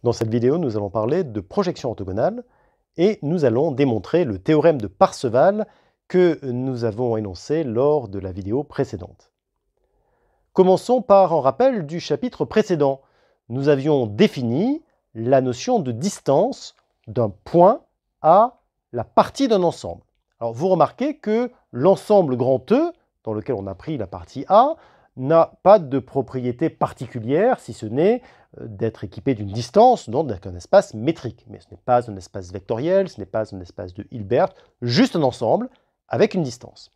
Dans cette vidéo, nous allons parler de projection orthogonale et nous allons démontrer le théorème de Parseval que nous avons énoncé lors de la vidéo précédente. Commençons par un rappel du chapitre précédent. Nous avions défini la notion de distance d'un point à la partie d'un ensemble. Alors vous remarquez que l'ensemble grand E, dans lequel on a pris la partie A, n'a pas de propriété particulière, si ce n'est d'être équipé d'une distance, donc d'un espace métrique. Mais ce n'est pas un espace vectoriel, ce n'est pas un espace de Hilbert, juste un ensemble avec une distance.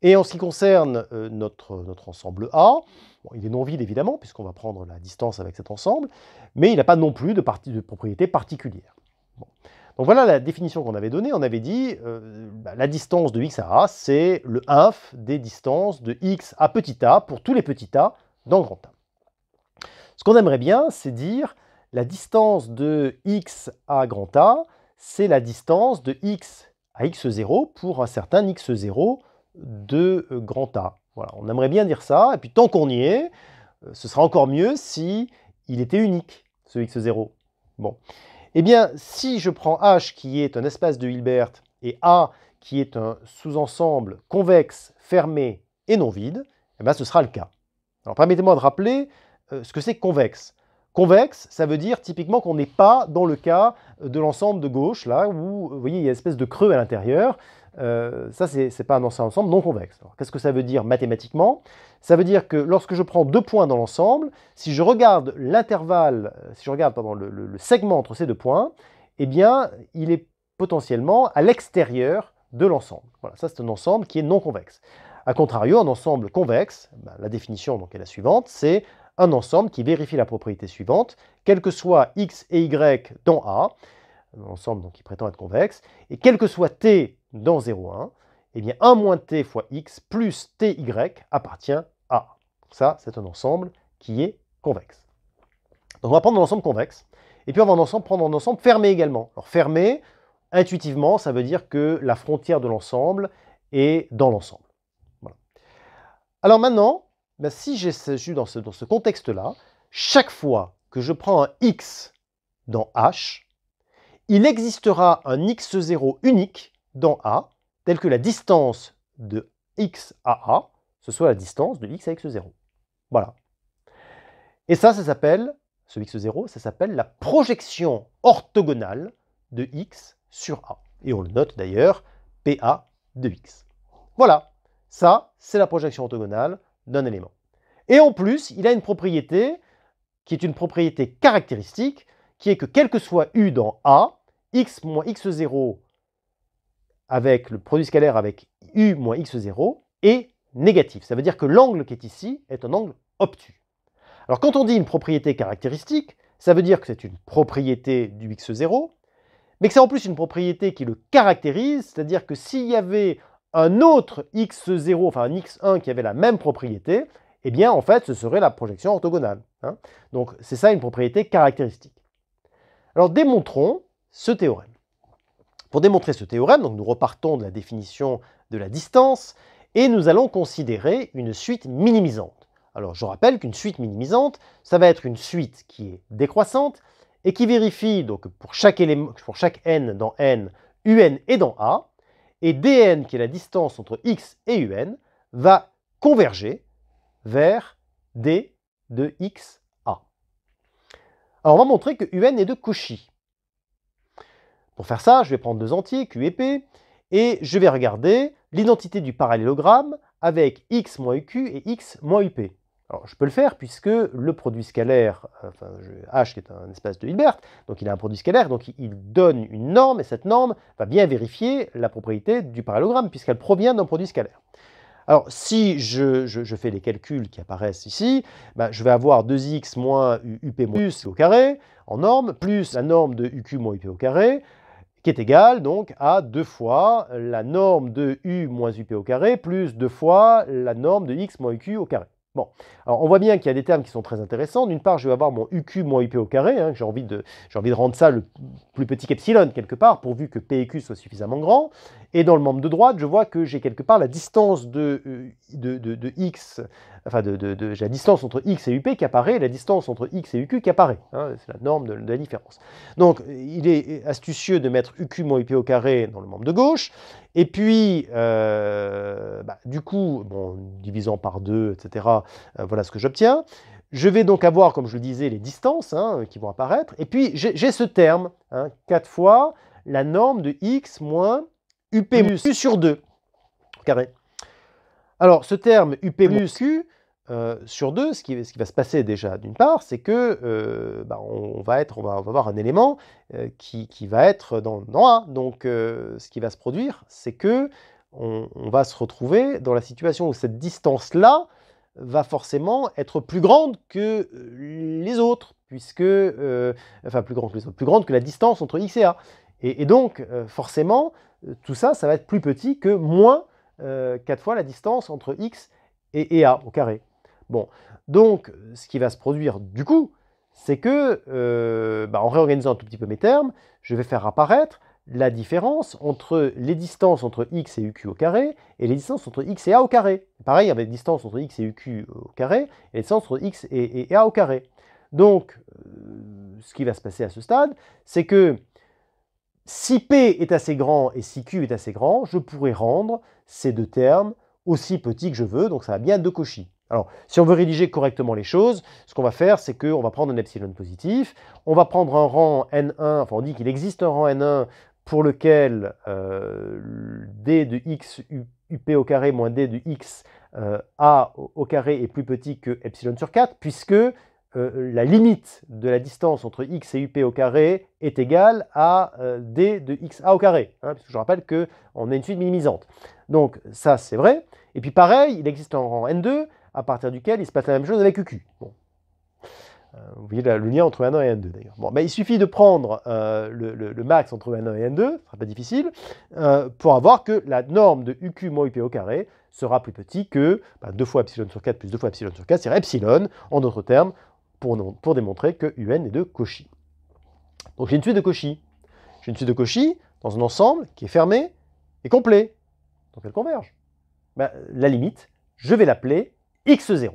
Et en ce qui concerne notre ensemble A, bon, il est non vide évidemment, puisqu'on va prendre la distance avec cet ensemble, mais il n'a pas non plus de propriété particulière. Bon. Donc voilà la définition qu'on avait donnée. On avait dit la distance de x à a, c'est le inf des distances de x à petit a pour tous les petits a dans grand A. Ce qu'on aimerait bien, c'est dire la distance de x à grand A, c'est la distance de x à x0 pour un certain x0 de grand A. Voilà, on aimerait bien dire ça, et puis tant qu'on y est, ce sera encore mieux si il était unique, ce x0. Bon. Eh bien, si je prends H qui est un espace de Hilbert et A qui est un sous-ensemble convexe, fermé et non vide, eh bien, ce sera le cas. Alors permettez-moi de rappeler ce que c'est convexe. Convexe, ça veut dire typiquement qu'on n'est pas dans le cas de l'ensemble de gauche, là, où vous voyez, il y a une espèce de creux à l'intérieur. Ça, ce n'est pas un ensemble non convexe. Qu'est-ce que ça veut dire mathématiquement? Ça veut dire que lorsque je prends deux points dans l'ensemble, si je regarde l'intervalle, si je regarde le segment entre ces deux points, eh bien, il est potentiellement à l'extérieur de l'ensemble. Voilà, ça c'est un ensemble qui est non convexe. A contrario, un ensemble convexe, la définition donc, est la suivante, c'est un ensemble qui vérifie la propriété suivante, quel que soit x et y dans A, un ensemble qui prétend être convexe, et quel que soit t dans 0,1, eh bien 1 moins t fois x plus ty appartient à A. Ça, c'est un ensemble qui est convexe. Donc on va prendre un ensemble convexe, et puis on va prendre un ensemble fermé également. Alors fermé, intuitivement, ça veut dire que la frontière de l'ensemble est dans l'ensemble. Voilà. Alors maintenant, si je suis dans ce contexte-là, chaque fois que je prends un x dans H, il existera un x0 unique dans A, tel que la distance de x à A, ce soit la distance de x à x0. Voilà. Et ça s'appelle, ce x0, ça s'appelle la projection orthogonale de x sur A. Et on le note d'ailleurs, PA de x. Voilà, ça, c'est la projection orthogonale d'un élément. Et en plus, il a une propriété qui est une propriété caractéristique, qui est que quel que soit U dans A, x moins x0 avec le produit scalaire avec U moins x0 est négatif. Ça veut dire que l'angle qui est ici est un angle obtus. Alors quand on dit une propriété caractéristique, ça veut dire que c'est une propriété du x0, mais que c'est en plus une propriété qui le caractérise, c'est-à-dire que s'il y avait un autre x0, enfin un x1 qui avait la même propriété, eh bien en fait ce serait la projection orthogonale. Hein. Donc c'est ça une propriété caractéristique. Alors démontrons ce théorème. Pour démontrer ce théorème, donc nous repartons de la définition de la distance et nous allons considérer une suite minimisante. Alors je rappelle qu'une suite minimisante, ça va être une suite qui est décroissante et qui vérifie donc pour chaque n dans n, un est dans A, et dn, qui est la distance entre x et un, va converger vers d de x a. Alors on va montrer que un est de Cauchy. Pour faire ça, je vais prendre deux entiers, Q et P, et je vais regarder l'identité du parallélogramme avec x moins UQ et x moins UP. Alors, je peux le faire puisque le produit scalaire, H qui est un espace de Hilbert, donc il a un produit scalaire, donc il donne une norme, et cette norme va bien vérifier la propriété du parallélogramme puisqu'elle provient d'un produit scalaire. Alors, si je fais les calculs qui apparaissent ici, je vais avoir 2x moins UP moins plus au carré, en norme, plus la norme de UQ moins UP au carré, qui est égale donc à 2 fois la norme de U moins UP au carré, plus 2 fois la norme de x moins UQ au carré. Bon, alors on voit bien qu'il y a des termes qui sont très intéressants. D'une part, je vais avoir mon UQ moins UP au carré, j'ai envie de rendre ça le plus petit qu'epsilon quelque part, pourvu que P et Q soient suffisamment grands. Et dans le membre de droite, je vois que j'ai quelque part la distance de x, enfin j'ai la distance entre x et up qui apparaît, et la distance entre x et uq qui apparaît. Hein, c'est la norme de la différence. Donc, il est astucieux de mettre uq moins up au carré dans le membre de gauche. Et puis, du coup, bon, divisant par 2, etc., voilà ce que j'obtiens. Je vais donc avoir, comme je le disais, les distances qui vont apparaître. Et puis, j'ai ce terme, 4 fois la norme de x moins up plus sur 2 au carré. Alors, ce terme up plus q sur 2, ce qui va se passer déjà d'une part, c'est que on va avoir un élément qui va être dans A. Donc, ce qui va se produire, c'est que on va se retrouver dans la situation où cette distance-là va forcément être plus grande que les autres, puisque, enfin plus grande que les autres, plus grande que la distance entre x et a. Et donc, forcément, tout ça, ça va être plus petit que moins 4 fois la distance entre x et a au carré. Bon, donc, ce qui va se produire du coup, c'est que, en réorganisant un tout petit peu mes termes, je vais faire apparaître la différence entre les distances entre x et uq au carré et les distances entre x et a au carré. Pareil, avec les distances entre x et uq au carré et les distances entre x et a au carré. Donc, ce qui va se passer à ce stade, c'est que si P est assez grand et si Q est assez grand, je pourrais rendre ces deux termes aussi petits que je veux, donc ça va bien être de Cauchy. Alors, si on veut rédiger correctement les choses, ce qu'on va faire, c'est qu'on va prendre un epsilon positif, on va prendre un rang N1, enfin on dit qu'il existe un rang N1 pour lequel d de x up au carré moins d de x a au carré est plus petit que epsilon sur 4, puisque la limite de la distance entre x et up au carré est égale à d de xa au carré, puisque je rappelle qu'on a une suite minimisante. Donc ça, c'est vrai. Et puis pareil, il existe un rang N2, à partir duquel il se passe la même chose avec uq. Bon. Vous voyez le lien entre N1 et N2 d'ailleurs. Bon, il suffit de prendre le max entre N1 et N2, ce ne sera pas difficile, pour avoir que la norme de uq moins up au carré sera plus petit que 2 fois epsilon sur 4 plus 2 fois epsilon sur 4, c'est-à-dire epsilon, en d'autres termes, pour démontrer que UN est de Cauchy. Donc j'ai une suite de Cauchy. J'ai une suite de Cauchy dans un ensemble qui est fermé et complet. Donc elle converge. La limite, je vais l'appeler x0.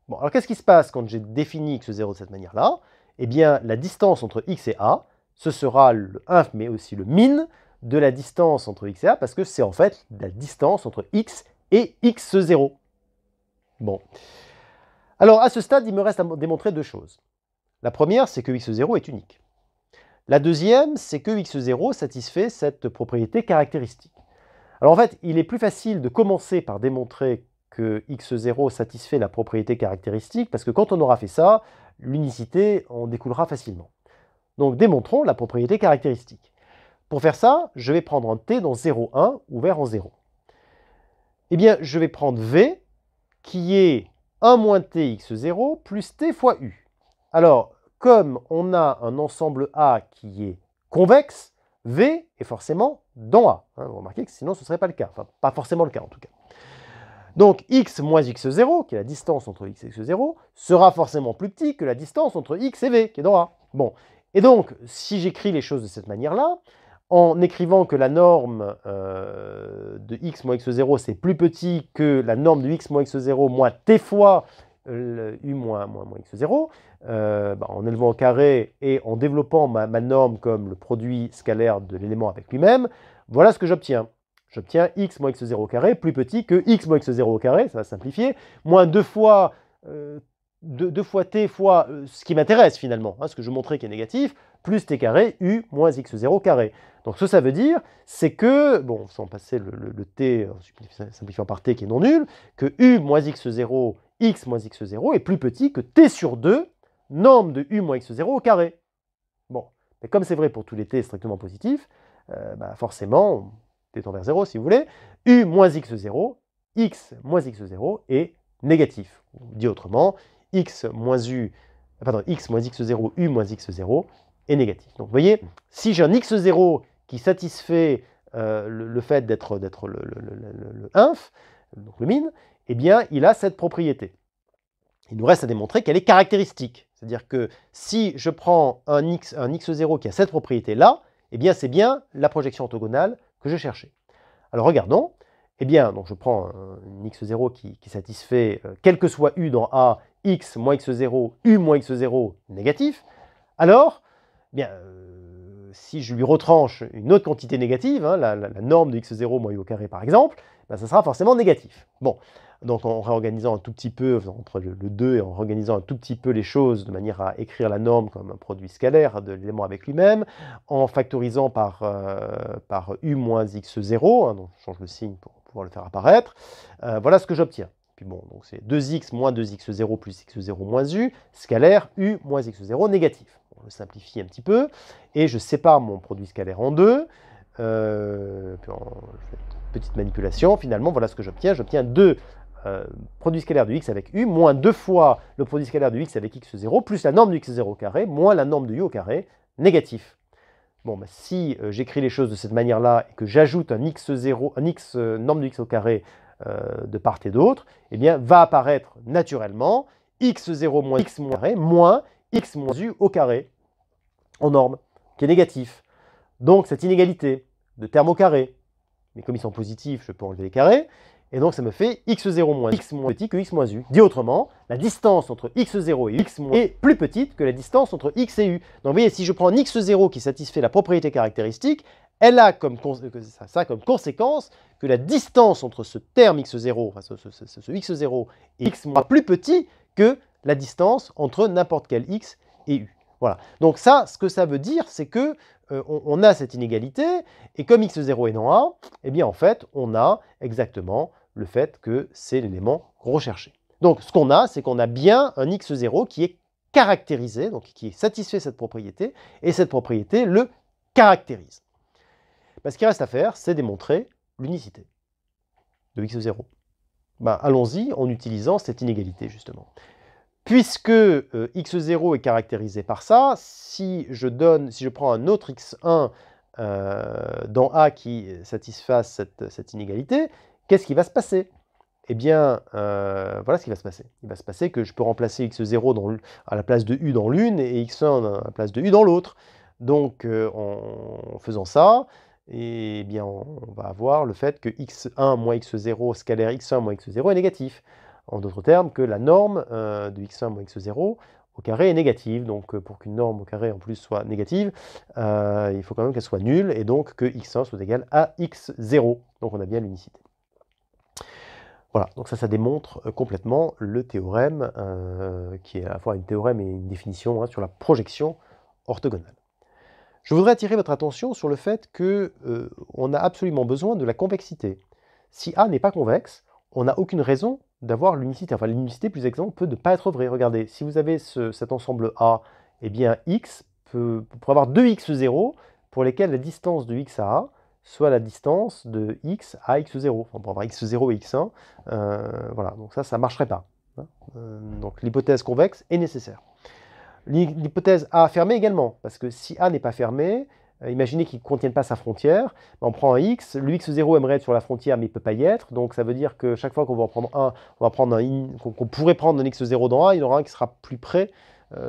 Bon, alors qu'est-ce qui se passe quand j'ai défini x0 de cette manière-là? Eh bien, la distance entre x et a, ce sera le inf, mais aussi le min de la distance entre x et a, parce que c'est en fait la distance entre x et x0. Bon. Alors, à ce stade, il me reste à démontrer deux choses. La première, c'est que x0 est unique. La deuxième, c'est que x0 satisfait cette propriété caractéristique. Alors en fait, il est plus facile de commencer par démontrer que x0 satisfait la propriété caractéristique, parce que quand on aura fait ça, l'unicité en découlera facilement. Donc démontrons la propriété caractéristique. Pour faire ça, je vais prendre un t dans 0, 1 ouvert en 0. Eh bien, je vais prendre v, qui est 1 moins t x0 plus t fois u. Alors, comme on a un ensemble A qui est convexe, V est forcément dans A. Vous remarquez que sinon ce ne serait pas le cas. Enfin, pas forcément le cas en tout cas. Donc, x moins x0, qui est la distance entre x et x0, sera forcément plus petit que la distance entre x et v, qui est dans A. Bon. Et donc, si j'écris les choses de cette manière-là, en écrivant que la norme de x moins x0, c'est plus petit que la norme de x moins x0 moins t fois u moins x0, en élevant au carré et en développant ma norme comme le produit scalaire de l'élément avec lui-même, voilà ce que j'obtiens. J'obtiens x moins x0 au carré plus petit que x moins x0 au carré, ça va simplifier, moins 2 fois t fois ce qui m'intéresse finalement, ce que je montrais qui est négatif, plus t carré u moins x0 au carré. Donc ce que ça veut dire, c'est que, bon, sans passer le t, simplifiant par t qui est non nul, que u moins x0, x moins x0 est plus petit que t sur 2, norme de u moins x0 au carré. Bon, mais comme c'est vrai pour tous les t strictement positifs, forcément, t tend vers 0 si vous voulez, u moins x0, x moins x0 est négatif. Dit autrement, x moins x0, u moins x0 est négatif. Donc vous voyez, si j'ai un x0 qui satisfait le fait d'être le inf, donc le min, eh bien il a cette propriété. Il nous reste à démontrer qu'elle est caractéristique. C'est-à-dire que si je prends un x0 qui a cette propriété-là, eh bien c'est bien la projection orthogonale que je cherchais. Alors regardons, eh bien, donc je prends une x0 qui satisfait quel que soit u dans A, x moins x0, u moins x0 négatif. Alors, eh bien, si je lui retranche une autre quantité négative, hein, la norme de x0 moins u au carré par exemple, ben, ça sera forcément négatif. Bon, donc en réorganisant un tout petit peu, entre le 2 et en réorganisant un tout petit peu les choses de manière à écrire la norme comme un produit scalaire de l'élément avec lui-même, en factorisant par u moins x0, hein, donc je change le signe pour pouvoir le faire apparaître, voilà ce que j'obtiens. Puis bon, donc c'est 2x moins 2x0 plus x0 moins u, scalaire u moins x0 négatif. On le simplifie un petit peu, et je sépare mon produit scalaire en deux. Puis je fais une petite manipulation. Finalement, voilà ce que j'obtiens. J'obtiens 2 produits scalaires de x avec u, moins 2 fois le produit scalaire de x avec x0, plus la norme de x0 au carré, moins la norme de u au carré, négatif. Bon, bah, si j'écris les choses de cette manière-là et que j'ajoute un x0, norme de x au carré de part et d'autre, eh bien, va apparaître naturellement x0 moins x moins carré moins x moins u au carré en norme, qui est négatif. Donc, cette inégalité de termes au carré, mais comme ils sont positifs, je peux enlever les carrés, et donc ça me fait x0 moins x moins petit que x moins u. Dit autrement, la distance entre x0 et x moins est plus petite que la distance entre x et u. Donc vous voyez, si je prends un x0 qui satisfait la propriété caractéristique, elle a comme conséquence que la distance entre ce terme x0, enfin ce x0 et x moins plus petit que la distance entre n'importe quel x et u. Voilà. Donc ça, ce que ça veut dire, c'est que on a cette inégalité, et comme x0 est dans A, eh bien en fait, on a exactement le fait que c'est l'élément recherché. Donc ce qu'on a, c'est qu'on a bien un x0 qui est caractérisé, donc qui satisfait cette propriété, et cette propriété le caractérise. Ben, ce qui reste à faire, c'est démontrer l'unicité de x0. Ben, allons-y en utilisant cette inégalité, justement. Puisque x0 est caractérisé par ça, si je prends un autre x1 dans A qui satisfasse cette inégalité, qu'est-ce qui va se passer? Eh bien, voilà ce qui va se passer. Il va se passer que je peux remplacer x0 à la place de u dans l'une et x1 à la place de u dans l'autre. Donc, en faisant ça, eh bien, on va avoir le fait que x1 moins x0, scalaire x1 moins x0 est négatif. En d'autres termes, que la norme de x1 moins x0 au carré est négative. Donc, pour qu'une norme au carré en plus soit négative, il faut quand même qu'elle soit nulle, et donc que x1 soit égal à x0. Donc, on a bien l'unicité. Voilà, donc ça démontre complètement le théorème, qui est à la fois un théorème et une définition sur la projection orthogonale. Je voudrais attirer votre attention sur le fait qu'on a absolument besoin de la convexité. Si A n'est pas convexe, on n'a aucune raison d'avoir l'unicité. Enfin, l'unicité, plus exactement, peut ne pas être vraie. Regardez, si vous avez cet ensemble A, eh bien x peut avoir deux x0 pour lesquels la distance de x à A soit la distance de x à x0. Enfin, on peut avoir x0 et x1. Voilà, donc ça ne marcherait pas. Hein. Donc l'hypothèse convexe est nécessaire. L'hypothèse A fermée également, parce que si A n'est pas fermé, imaginez qu'il ne contienne pas sa frontière, on prend un x, le x0 aimerait être sur la frontière mais il ne peut pas y être, donc ça veut dire que chaque fois qu'on va en prendre un, qu'on pourrait prendre un x0 dans A, il y en aura un qui sera plus près,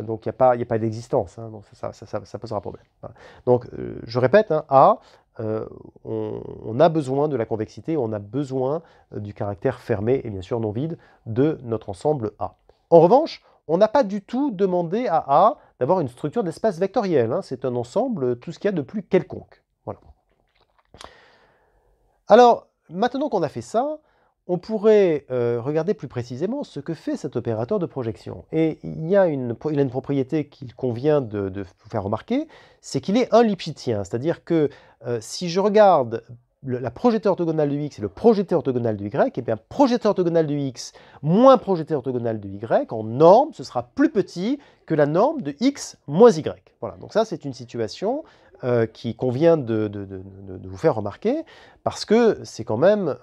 donc il n'y a pas d'existence, hein, donc ça posera problème. Voilà. Donc je répète, hein, A, on a besoin de la convexité, on a besoin du caractère fermé et bien sûr non vide de notre ensemble A. En revanche, on n'a pas du tout demandé à A d'avoir une structure d'espace vectoriel. Hein. C'est un ensemble, tout ce qu'il y a de plus quelconque. Voilà. Alors, maintenant qu'on a fait ça, on pourrait regarder plus précisément ce que fait cet opérateur de projection. Et il a une propriété qu'il convient de vous faire remarquer, c'est qu'il est un Lipschitzien. C'est-à-dire que si je regarde la projeté orthogonale de x et le projeté orthogonal de y, et bien projeté orthogonal de x moins projeté orthogonal de y, en norme, ce sera plus petit que la norme de x moins y. Voilà, donc ça c'est une situation qui convient de vous faire remarquer, parce que c'est quand même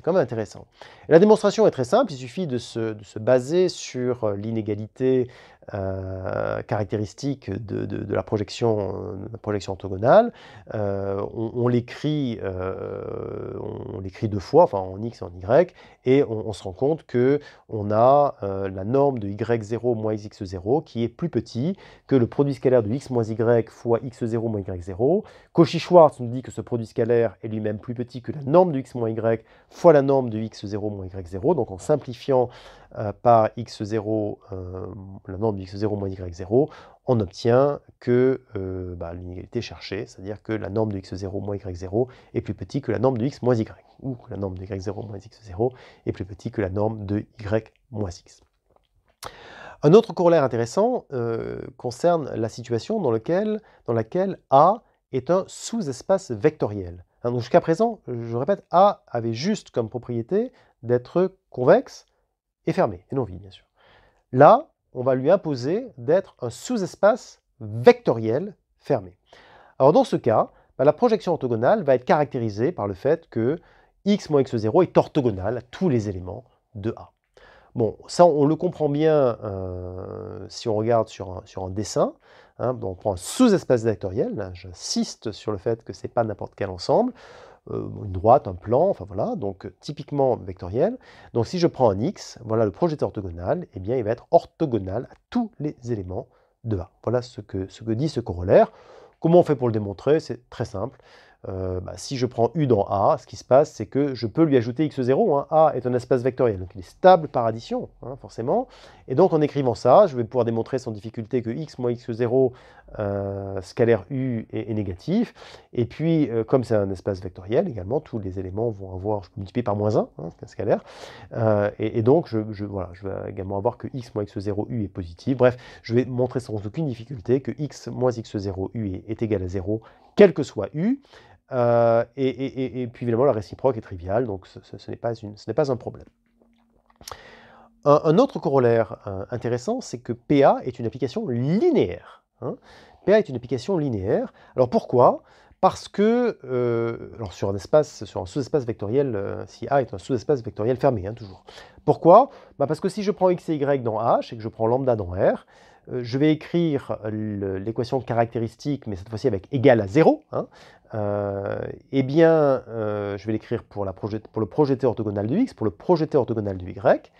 intéressant. Et la démonstration est très simple, il suffit de se baser sur l'inégalité caractéristique de la projection orthogonale. On l'écrit deux fois, enfin en x et en y, et on se rend compte qu'on a la norme de y0 moins x0 qui est plus petit que le produit scalaire de x moins y fois x0 moins y0. Cauchy-Schwarz nous dit que ce produit scalaire est lui-même plus petit que la norme de x moins y fois la norme de x0 moins y0. Donc en simplifiant par x0, la norme de x0 moins y0, on obtient que l'inégalité cherchée, c'est-à-dire que la norme de x0 moins y0 est plus petit que la norme de x moins y, ou que la norme de y0 moins x0 est plus petit que la norme de y moins x. Un autre corollaire intéressant concerne la situation dans laquelle A est un sous-espace vectoriel. Donc jusqu'à présent, je répète, A avait juste comme propriété d'être convexe et fermé, et non vide, bien sûr. Là, on va lui imposer d'être un sous-espace vectoriel fermé. Alors dans ce cas, la projection orthogonale va être caractérisée par le fait que x moins x0 est orthogonal à tous les éléments de A. Bon, ça on le comprend bien si on regarde sur un dessin. On prend un sous-espace vectoriel, j'insiste sur le fait que ce n'est pas n'importe quel ensemble, une droite, un plan, enfin voilà, donc typiquement vectoriel. Donc si je prends un x, voilà le projeté orthogonal, eh bien il va être orthogonal à tous les éléments de A. Voilà ce que dit ce corollaire. Comment on fait pour le démontrer? C'est très simple. Si je prends U dans A, ce qui se passe, c'est que je peux lui ajouter x0. A est un espace vectoriel, donc il est stable par addition, forcément. Et donc en écrivant ça, je vais pouvoir démontrer sans difficulté que x moins x0, scalaire U, est négatif. Et puis, comme c'est un espace vectoriel également, tous les éléments vont avoir, je peux multiplier par moins 1, c'est un scalaire. Et donc, je vais également avoir que x moins x0 U est positif. Bref, je vais montrer sans aucune difficulté que x moins x0 U est égal à 0, quel que soit U. Et puis évidemment, la réciproque est triviale, donc ce n'est pas un problème. Un autre corollaire intéressant, c'est que PA est une application linéaire. PA est une application linéaire. Alors pourquoi? Parce que, alors sur un sous-espace vectoriel, si A est un sous-espace vectoriel fermé, toujours. Pourquoi? Parce que si je prends x et y dans H et que je prends lambda dans R, je vais écrire l'équation caractéristique, mais cette fois-ci avec égal à 0. Eh bien, je vais l'écrire pour le projeté orthogonal de x, pour le projeté orthogonal de y.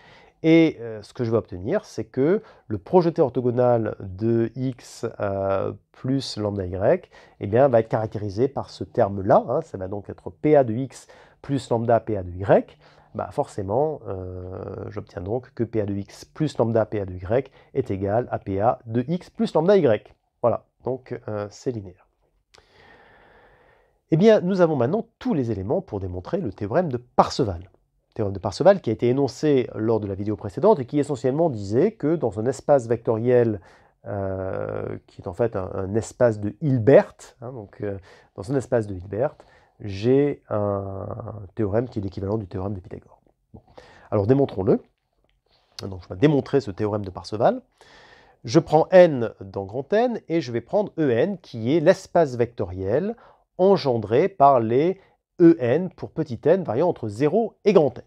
Et ce que je vais obtenir, c'est que le projeté orthogonal de x plus lambda y eh bien, va être caractérisé par ce terme-là. Ça va donc être PA de x plus lambda PA de y. Forcément, j'obtiens donc que PA de x plus lambda PA de y est égal à PA de x plus lambda y. Voilà, donc c'est linéaire. Eh bien, nous avons maintenant tous les éléments pour démontrer le théorème de Parseval. Le théorème de Parseval qui a été énoncé lors de la vidéo précédente et qui essentiellement disait que dans un espace vectoriel qui est en fait un espace de Hilbert, dans un espace de Hilbert, j'ai un théorème qui est l'équivalent du théorème de Pythagore. Bon. Alors démontrons-le. Donc je vais démontrer ce théorème de Parseval. Je prends n dans grand N et je vais prendre En qui est l'espace vectoriel engendré par les En pour petit n variant entre 0 et grand N.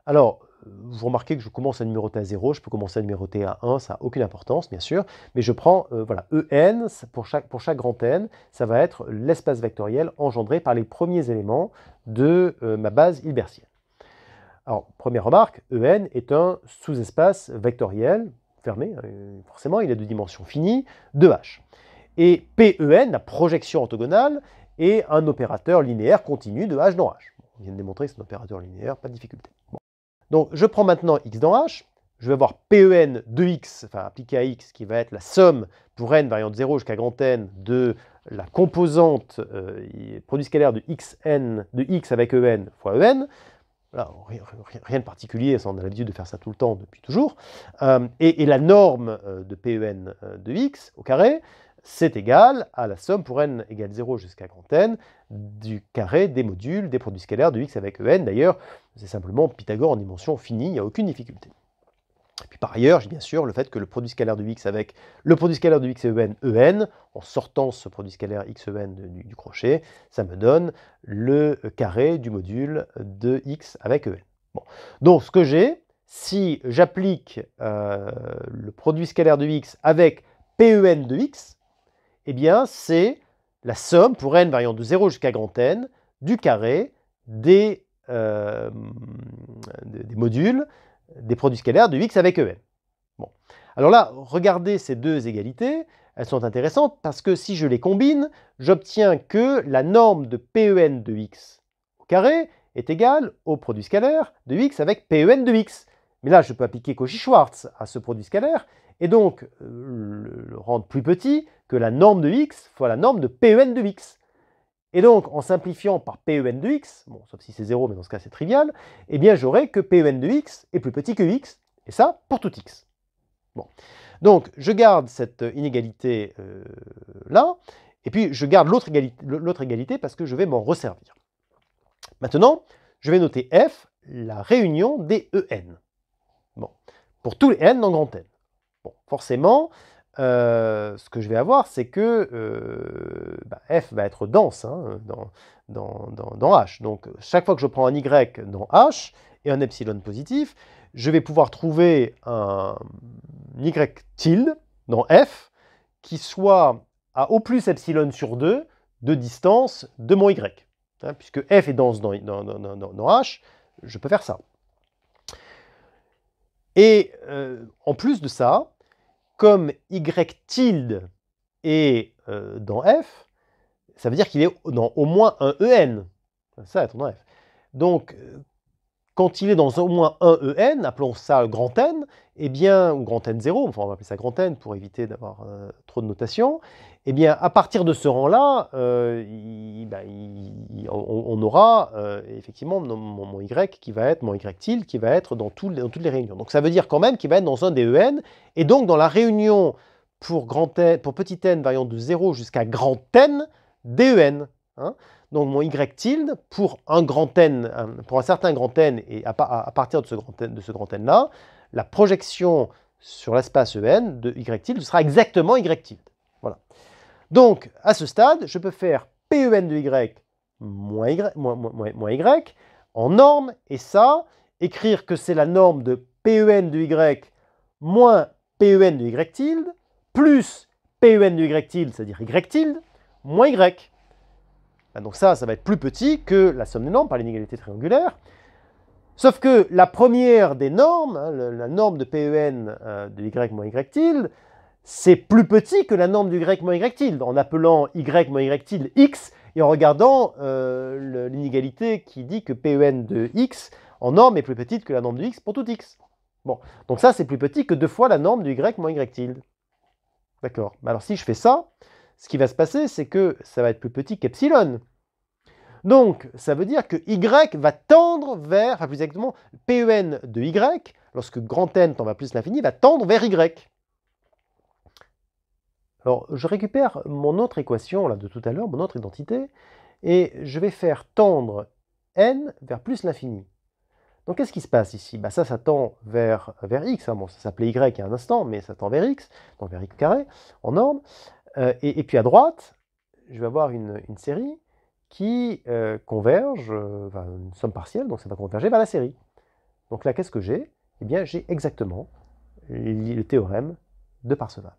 Alors, vous remarquez que je commence à numéroter à 0, je peux commencer à numéroter à 1, ça n'a aucune importance, bien sûr, mais je prends, voilà, En, pour chaque grand N, ça va être l'espace vectoriel engendré par les premiers éléments de ma base hilbertienne. Alors, première remarque, En est un sous-espace vectoriel fermé, forcément, il a de dimension finie, de H. Et PEN, la projection orthogonale, est un opérateur linéaire continu de H dans H. On vient de démontrer que c'est un opérateur linéaire, pas de difficulté. Bon. Donc, je prends maintenant X dans H, je vais avoir PEN de X, enfin appliqué à X, qui va être la somme pour N variant de 0 jusqu'à grand N de la composante produit scalaire de Xn, de X avec En fois En. Là, rien de particulier, on a l'habitude de faire ça tout le temps, depuis toujours. Et la norme de PEN de X au carré, c'est égal à la somme pour n égale 0 jusqu'à grand N du carré des modules des produits scalaires de x avec En. D'ailleurs, c'est simplement Pythagore en dimension finie, il n'y a aucune difficulté. Et puis par ailleurs, j'ai bien sûr le fait que le produit scalaire de x avec le produit scalaire de x et En, en sortant ce produit scalaire xen du crochet, ça me donne le carré du module de x avec En. Bon. Donc ce que j'ai, si j'applique le produit scalaire de x avec PEN de x, eh bien, c'est la somme pour n variant de 0 jusqu'à grand N du carré des modules des produits scalaires de x avec En. Bon. Alors là, regardez ces deux égalités, elles sont intéressantes parce que si je les combine, j'obtiens que la norme de PEN de x au carré est égale au produit scalaire de x avec PEN de x. Mais là, je peux appliquer Cauchy-Schwarz à ce produit scalaire et donc le rendre plus petit que la norme de x fois la norme de PEN de x. Et donc, en simplifiant par PEN de x, bon, sauf si c'est 0, mais dans ce cas c'est trivial, eh bien j'aurai que PEN de x est plus petit que x, et ça pour tout x. Bon. Donc, je garde cette inégalité là, et puis je garde l'autre égalité parce que je vais m'en resservir. Maintenant, je vais noter F, la réunion des EN. Bon. Pour tous les n dans grand N. Bon, forcément, ce que je vais avoir, c'est que F va être dense hein, dans H. Donc, chaque fois que je prends un Y dans H et un epsilon positif, je vais pouvoir trouver un Y tilde dans F qui soit à au plus epsilon sur 2 de distance de mon Y. Hein, puisque F est dense dans H, je peux faire ça. Et en plus de ça, comme Y tilde est dans F, ça veut dire qu'il est dans au moins un EN. Ça, être dans F. Donc, quand il est dans au moins un EN, appelons ça grand N, eh bien, ou grand N0, enfin on va appeler ça grand N pour éviter d'avoir trop de notation, eh bien, à partir de ce rang-là, on aura effectivement mon Y qui va être, mon Y tilde qui va être dans toutes les réunions. Donc ça veut dire quand même qu'il va être dans un des EN, et donc dans la réunion pour petit n variant de 0 jusqu'à grand N, DEN. Hein. Donc mon Y tilde, pour un grand N, pour un certain grand N, et à partir de ce grand N là, la projection sur l'espace En de Y tilde sera exactement Y tilde. Voilà. Donc, à ce stade, je peux faire PEN de Y moins Y en norme, et ça, écrire que c'est la norme de PEN de Y moins PEN de Y tilde, plus PEN de Y tilde, c'est-à-dire Y tilde, moins Y. Donc ça va être plus petit que la somme des normes par l'inégalité triangulaire. Sauf que la première des normes, hein, la norme de PEN de Y moins Y tilde, c'est plus petit que la norme du Y moins Y tilde, en appelant Y moins Y tilde X, et en regardant l'inégalité qui dit que PEN de X en norme est plus petite que la norme de X pour tout X. Bon, donc ça c'est plus petit que 2 fois la norme du Y moins Y tilde. D'accord. Alors si je fais ça, ce qui va se passer, c'est que ça va être plus petit qu'epsilon. Donc, ça veut dire que Y va tendre vers, enfin plus exactement, PEN de Y, lorsque grand N tend vers plus l'infini, va tendre vers Y. Alors, je récupère mon autre équation là, de tout à l'heure, mon autre identité, et je vais faire tendre N vers plus l'infini. Donc, qu'est-ce qui se passe ici? Ça tend vers X. Hein. Bon, ça s'appelait Y il y a un instant, mais ça tend vers X, donc vers X carré, en norme. Et puis à droite, je vais avoir une série qui converge, une somme partielle, donc ça va converger vers la série. Donc là, qu'est-ce que j'ai? Eh bien, j'ai exactement le théorème de Parseval.